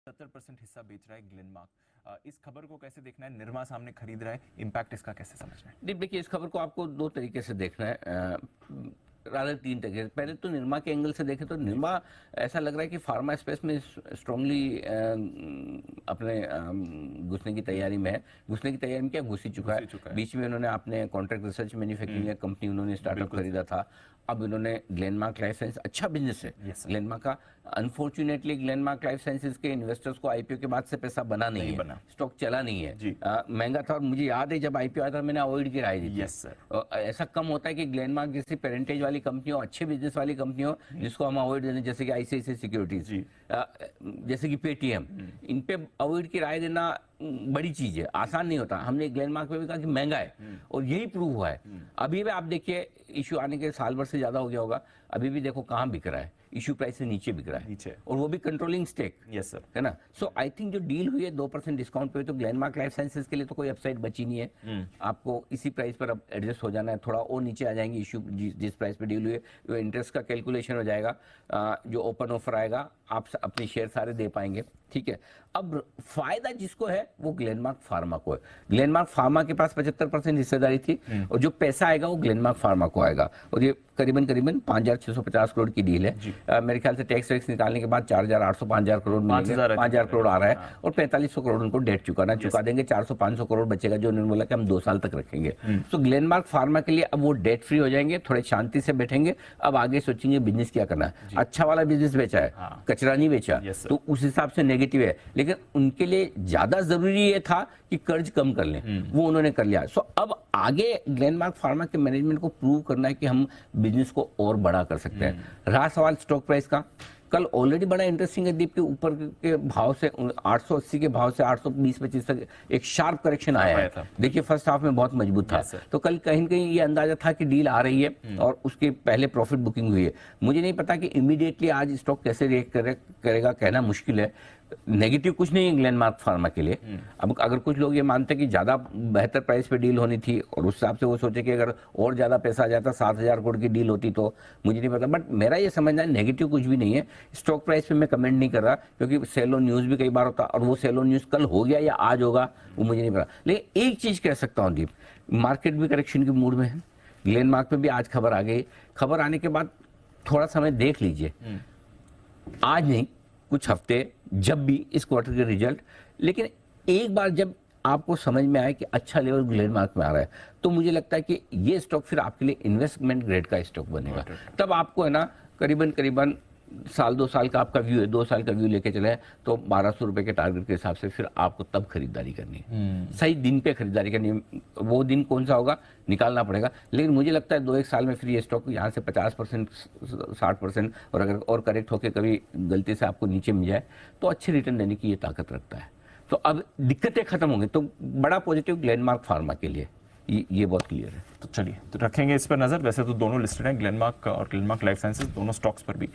70% हिस्सा बेच रहा है ग्लेनमार्क। इस खबर को कैसे देखना है? निरमा सामने खरीद रहा है, इम्पैक्ट इसका कैसे समझना है? देखिए, इस खबर को आपको दो तरीके से देखना है, रादर तीन तरीके से। पहले तो निरमा के एंगल से देखें तो निरमा ऐसा लग रहा है कि फार्मा स्पेस में स्ट्रांगली अपने घुसने की तैयारी में है। घुसने की तैयारी में क्या, घुस ही चुका है। बीच में उन्होंने अपने कॉन्ट्रैक्ट रिसर्च मैन्युफैक्चरिंग कंपनी उन्होंने स्टार्टअप खरीदा था। अब इन्होंने ग्लेनमार्क लाइफ साइंस, अच्छा बिजनेस है ग्लेनमार्क का। अनफॉर्चुनेटली ग्लेनमार्क लाइफ साइंसेज के इन्वेस्टर्स को आईपीओ के बाद से पैसा बना नहीं है, स्टॉक चला नहीं है, महंगा था। और मुझे याद है जब आईपीओ आया था मैंने अवॉइड की राय दी थी। ऐसा कम होता है कि ग्लेनमार्क जैसी पेरेंटेज वाली कंपनी हो, अच्छे बिजनेस वाली कंपनी हो, जिसको हम अवॉइड दें, जैसे कि आईसीआईसीआई सिक्योरिटीज, जैसे कि पेटीएम, इन पे अवॉइड की राय देना बड़ी चीज है, आसान नहीं होता। हमने ग्लेनमार्क पे भी कहा कि महंगा है और यही प्रूव हुआ है। अभी भी आप देखिए, इशू आने के साल भर से ज्यादा हो गया होगा, अभी भी देखो कहाँ बिक रहा है, इशू प्राइस से नीचे बिक रहा है, नीचे, और वो भी कंट्रोलिंग स्टेक। यस सर, है ना। सो आई थिंक जो डील हुई है 2% डिस्काउंट पे, तो ग्लेनमार्क लाइफ साइंसेज के लिए तो कोई अपसाइड बची नहीं है। आपको इसी प्राइस पर अब एडजस्ट हो जाना है, थोड़ा और नीचे आ जाएंगे इशू जिस प्राइस पे डील हुई है, वो इंटरेस्ट का कैलकुलेशन हो जाएगा, जो ओपन ऑफर आएगा आप अपने शेयर सारे दे पाएंगे, ठीक है। अब फायदा जिसको है वो ग्लेनमार्क फार्मा को है। ग्लेनमार्क फार्मा के पास 75% हिस्सेदारी थी, और जो पैसा आएगा वो ग्लेनमार्क फार्मा को आएगा, और ये करीबन 5,650 करोड़ की डील है। मेरे ख्याल से टैक्स वैक्स निकालने के बाद 4,800 5,000 करोड़ मिलेंगे, 5,000 करोड़ आ रहा है, और 4,500 करोड़ उनको डेट चुकाना चुका देंगे। 400-500 करोड़ बचेगा जो उन्होंने बोला कि हम 2 साल तक रखेंगे। तो ग्लेनमार्क फार्मा के लिए अब वो डेट फ्री हो जाएंगे, थोड़े शांति से बैठेंगे, अब आगे सोचेंगे बिजनेस क्या करना है। अच्छा वाला बिजनेस बेचा है, कचरा नहीं बेचा, तो उस हिसाब से नेगेटिव है, लेकिन उनके लिए ज्यादा जरूरी ये था कि कर्ज कम कर लें, वो उन्होंने कर लिया। सो अब आगे ग्लेनमार्क फार्मा के मैनेजमेंट को प्रूव करना है कि हम बिजनेस को और बड़ा कर सकते हैं। रहा सवाल स्टॉक प्राइस का, कल ऑलरेडी बड़ा इंटरेस्टिंग है, दीप के ऊपर के भाव से 880 के भाव से 820-25 तक एक शार्प करेक्शन आया है। देखिए फर्स्ट हाफ में बहुत मजबूत था, तो कल कहीं न कहीं ये अंदाजा था कि डील आ रही है, और उसके पहले प्रॉफिट बुकिंग हुई है। मुझे नहीं पता कि इमीडिएटली आज स्टॉक कैसे रिएक्ट करेगा, कहना मुश्किल है। नेगेटिव कुछ नहीं है ग्लेनमार्क फार्मा के लिए। अब अगर कुछ लोग ये मानते हैं कि ज्यादा बेहतर प्राइस पे डील होनी थी, और उस हिसाब से वो सोचे कि अगर और ज्यादा पैसा आ जाता, 7,000 करोड़ की डील होती, तो मुझे नहीं पता। बट मेरा ये समझना है नेगेटिव कुछ भी नहीं है। स्टॉक प्राइस पे मैं कमेंट नहीं कर रहा, क्योंकि सेल ऑन न्यूज भी कई बार होता, और वो सेल ऑन न्यूज कल हो गया या आज होगा वो मुझे नहीं पता। लेकिन एक चीज कह सकता हूँ दीप, मार्केट भी करेक्शन के मूड में है। ग्लेनमार्क पे भी आज खबर आ गई, खबर आने के बाद थोड़ा समय देख लीजिए, आज नहीं कुछ हफ्ते, जब भी इस क्वार्टर के रिजल्ट, लेकिन एक बार जब आपको समझ में आए कि अच्छा लेवल ग्लेनमार्क में आ रहा है, तो मुझे लगता है कि ये स्टॉक फिर आपके लिए इन्वेस्टमेंट ग्रेड का स्टॉक बनेगा। तब आपको है ना करीबन साल 2 साल का आपका व्यू है, 2 साल का व्यू लेके चले, तो 1,200 रुपए के टारगेट के हिसाब से फिर आपको तब खरीदारी करनी है, सही दिन पे खरीदारी करनी है। वो दिन कौन सा होगा निकालना पड़ेगा, लेकिन मुझे लगता है 2-1 साल में फिर ये स्टॉक यहाँ से 50% 60%, और अगर और करेक्ट होकर कभी गलती से आपको नीचे मिल जाए तो अच्छे रिटर्न देने की ये ताकत रखता है। तो अब दिक्कतें खत्म होंगी, तो बड़ा पॉजिटिव ग्लेनमार्क फार्मा के लिए ये बहुत क्लियर है। तो चलिए, तो रखेंगे इस पर नजर। वैसे तो दोनों लिस्टेड हैं, ग्लेनमार्क और ग्लेनमार्क लाइफ साइंसेज, दोनों स्टॉक्स पर भी